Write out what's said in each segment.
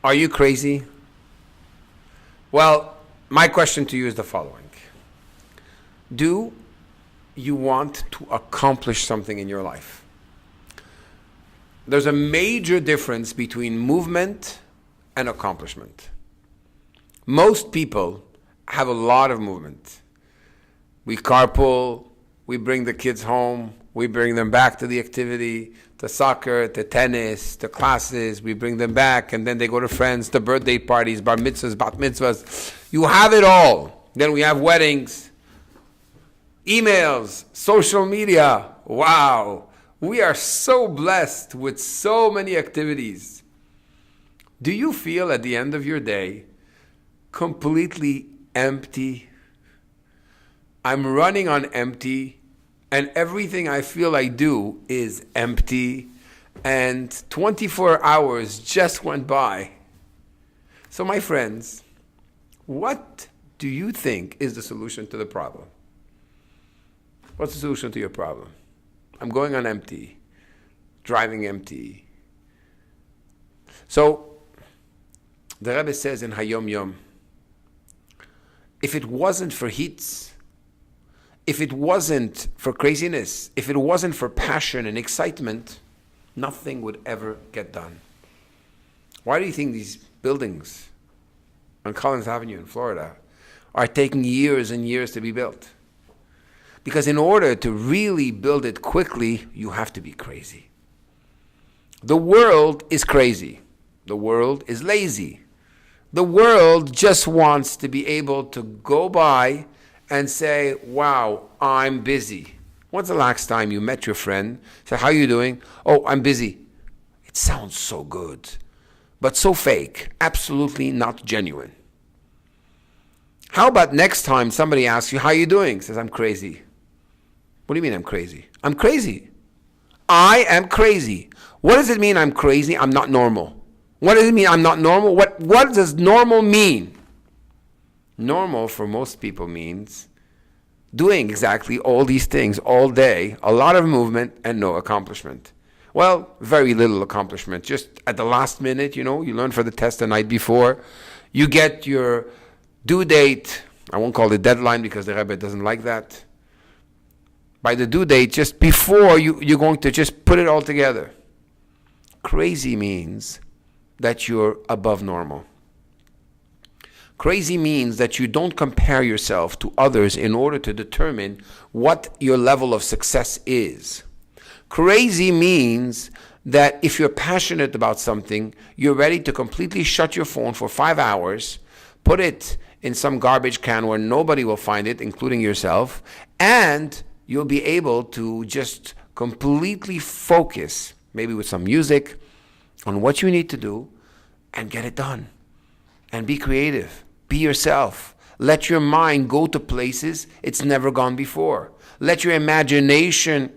Are you crazy? Well, my question to you is the following. Do you want to accomplish something in your life? There's a major difference between movement and accomplishment. Most people have a lot of movement. We carpool, we bring the kids home, we bring them back to the activity, to soccer, to tennis, to classes, we bring them back, and then they go to friends, to birthday parties, bar mitzvahs, bat mitzvahs. You have it all. Then we have weddings, emails, social media. Wow. We are so blessed with so many activities. Do you feel at the end of your day completely empty? I'm running on empty, and everything I feel I do is empty, and 24 hours just went by. So my friends, what do you think is the solution to the problem? What's the solution to your problem? I'm going on empty, driving empty. So the Rebbe says in Hayom Yom, if it wasn't for heats, if it wasn't for craziness, if it wasn't for passion and excitement, nothing would ever get done. Why do you think these buildings on Collins Avenue in Florida are taking years and years to be built? Because in order to really build it quickly, you have to be crazy. The world is crazy. The world is lazy. The world just wants to be able to go by and say, wow, I'm busy. When's the last time you met your friend? Said, how are you doing? Oh, I'm busy. It sounds so good, but so fake, absolutely not genuine. How about next time somebody asks you, how are you doing? Says, I'm crazy. What do you mean I'm crazy? I'm crazy. I am crazy. What does it mean I'm crazy? I'm not normal. What does it mean I'm not normal? What does normal mean? Normal for most people means doing exactly all these things all day, a lot of movement and no accomplishment. Well, very little accomplishment. Just at the last minute, you learn for the test the night before. You get your due date. I won't call it deadline because the Rebbe doesn't like that. By the due date, just before you're going to just put it all together. Crazy means that you're above normal. Crazy means that you don't compare yourself to others in order to determine what your level of success is. Crazy means that if you're passionate about something, you're ready to completely shut your phone for 5 hours, put it in some garbage can where nobody will find it, including yourself, and you'll be able to just completely focus, maybe with some music, on what you need to do and get it done. And be creative. Be yourself. Let your mind go to places it's never gone before. Let your imagination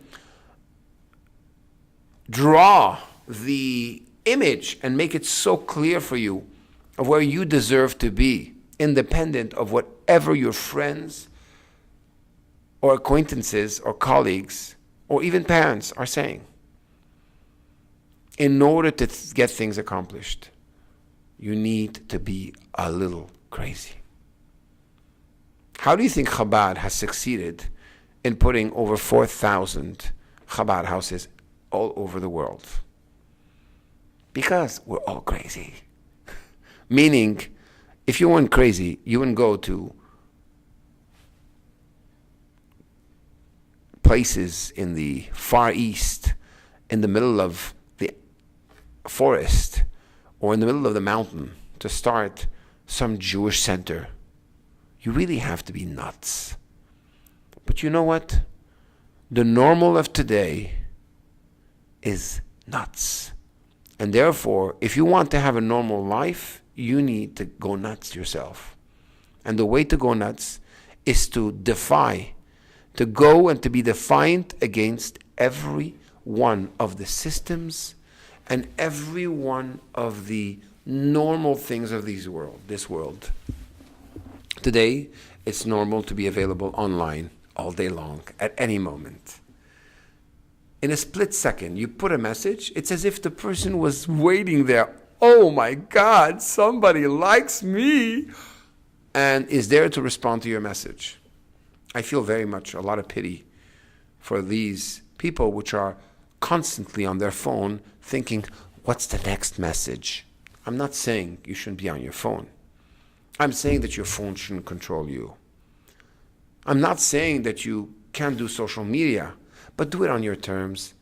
draw the image and make it so clear for you of where you deserve to be, independent of whatever your friends or acquaintances or colleagues or even parents are saying. In order to get things accomplished, you need to be a little crazy. How do you think Chabad has succeeded in putting over 4,000 Chabad houses all over the world? Because we're all crazy. Meaning, if you weren't crazy, you wouldn't go to places in the Far East, in the middle of the forest, or in the middle of the mountain to start some Jewish center. You really have to be nuts. But you know what? The normal of today is nuts. And therefore, if you want to have a normal life, you need to go nuts yourself. And the way to go nuts is to defy, to go and to be defiant against every one of the systems and every one of the normal things of this world. Today, it's normal to be available online all day long, at any moment. In a split second, you put a message, it's as if the person was waiting there oh my God, somebody likes me, and is there to respond to your message. I feel very much a lot of pity for these people which are constantly on their phone thinking, what's the next message? I'm not saying you shouldn't be on your phone. I'm saying that your phone shouldn't control you. I'm not saying that you can't do social media, but do it on your terms,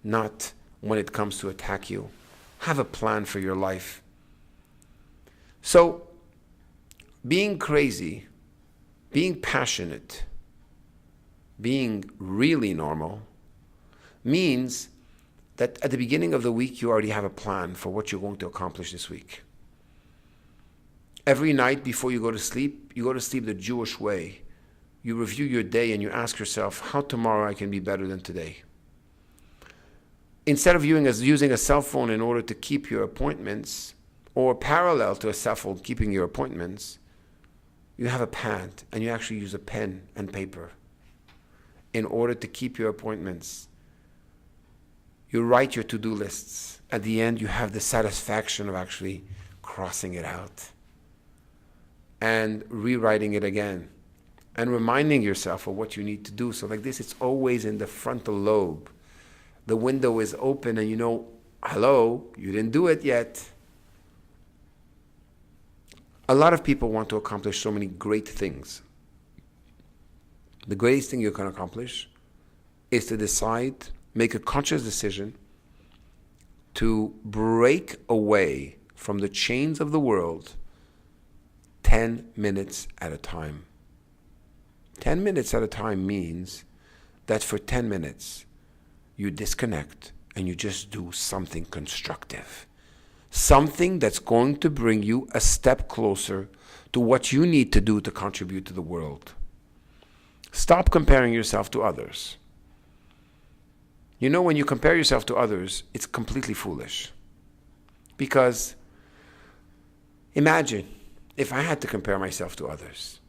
not when it comes to attack you. Have a plan for your life. So, being crazy, being passionate, being really normal means that at the beginning of the week you already have a plan for what you're going to accomplish this week. Every night before you go to sleep the Jewish way. You review your day and you ask yourself, how tomorrow I can be better than today. Instead of using a cell phone in order to keep your appointments, or parallel to a cell phone keeping your appointments, you have a pad and you actually use a pen and paper in order to keep your appointments. You write your to-do lists. At the end, you have the satisfaction of actually crossing it out and rewriting it again and reminding yourself of what you need to do. So like this, it's always in the frontal lobe. The window is open and you know, hello, you didn't do it yet. A lot of people want to accomplish so many great things. The greatest thing you can accomplish is to decide, make a conscious decision to break away from the chains of the world 10 minutes at a time. 10 minutes at a time means that for 10 minutes you disconnect and you just do something constructive. Something that's going to bring you a step closer to what you need to do to contribute to the world. Stop comparing yourself to others. You know, when you compare yourself to others, it's completely foolish. Because imagine if I had to compare myself to others.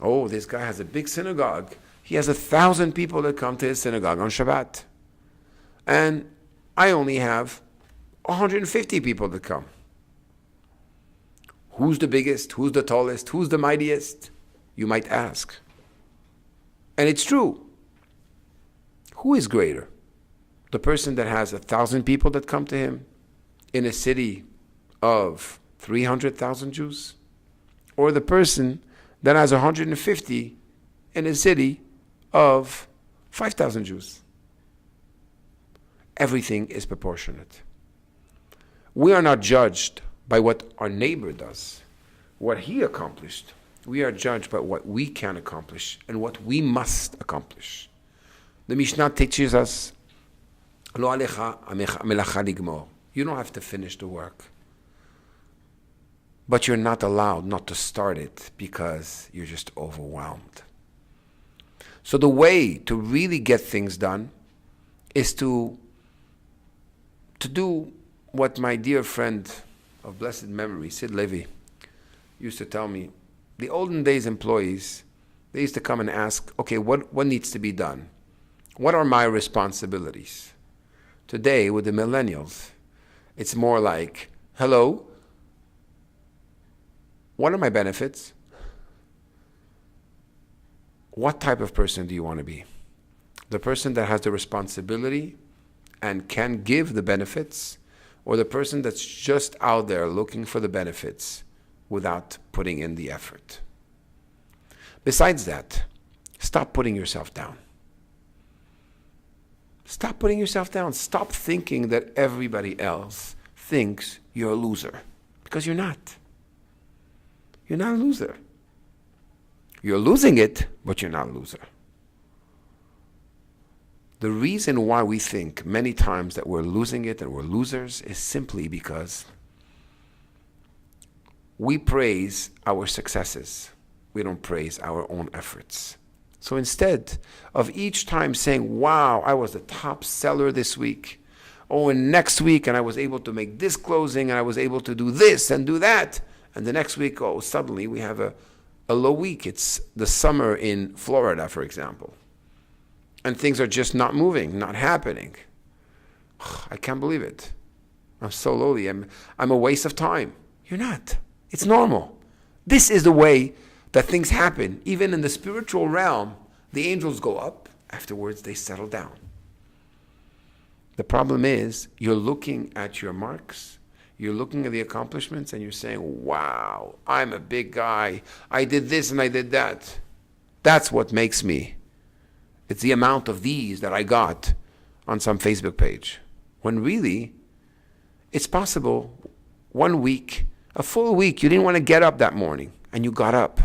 Oh, this guy has a big synagogue. He has 1,000 people that come to his synagogue on Shabbat. And I only have 150 people that come. Who's the biggest? Who's the tallest? Who's the mightiest? You might ask. And it's true. Who is greater? The person that has 1,000 people that come to him in a city of 300,000 Jews? Or the person that has 150 in a city of 5,000 Jews? Everything is proportionate. We are not judged by what our neighbor does, what he accomplished. We are judged by what we can accomplish and what we must accomplish. The Mishnah teaches us, Lo alecha melacha ligmor. You don't have to finish the work. But you're not allowed not to start it because you're just overwhelmed. So the way to really get things done is to do what my dear friend of blessed memory, Sid Levi, used to tell me. The olden days employees, they used to come and ask, okay, what needs to be done? What are my responsibilities? Today, with the millennials, it's more like, hello, what are my benefits? What type of person do you want to be? The person that has the responsibility and can give the benefits, or the person that's just out there looking for the benefits without putting in the effort? Besides that, stop putting yourself down. Stop putting yourself down. Stop thinking that everybody else thinks you're a loser, because you're not. You're not a loser. You're losing it, but you're not a loser. The reason why we think many times that we're losing it and we're losers is simply because we praise our successes. We don't praise our own efforts. So instead of each time saying, wow, I was the top seller this week, oh, and next week, and I was able to make this closing, and I was able to do this and do that, and the next week, oh, suddenly we have a low week. It's the summer in Florida, for example. And things are just not moving, not happening. I can't believe it. I'm so lowly. I'm a waste of time. You're not. It's normal. This is the way that things happen. Even in the spiritual realm, the angels go up. Afterwards, they settle down. The problem is, you're looking at your marks, you're looking at the accomplishments, and you're saying, wow, I'm a big guy. I did this and I did that. That's what makes me. It's the amount of these that I got on some Facebook page. When really, it's possible 1 week, a full week, you didn't want to get up that morning, and you got up.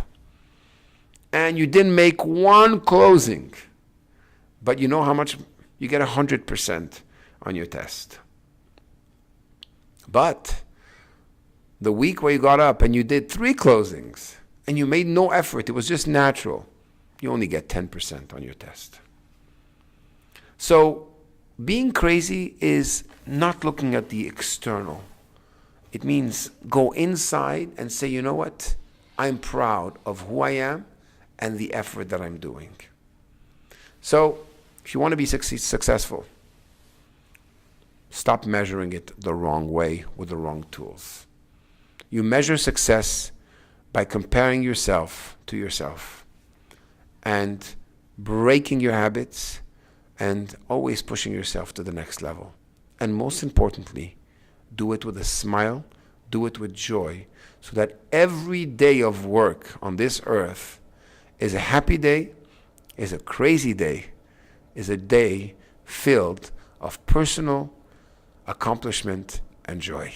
And you didn't make one closing. But you know how much? You get 100% on your test. But the week where you got up and you did 3 closings and you made no effort, it was just natural, you only get 10% on your test. So being crazy is not looking at the external. It means go inside and say, you know what? I'm proud of who I am and the effort that I'm doing. So if you want to be successful, stop measuring it the wrong way with the wrong tools. You measure success by comparing yourself to yourself and breaking your habits and always pushing yourself to the next level. And most importantly, do it with a smile, do it with joy, so that every day of work on this earth is a happy day, is a crazy day, is a day filled of personal accomplishment and joy.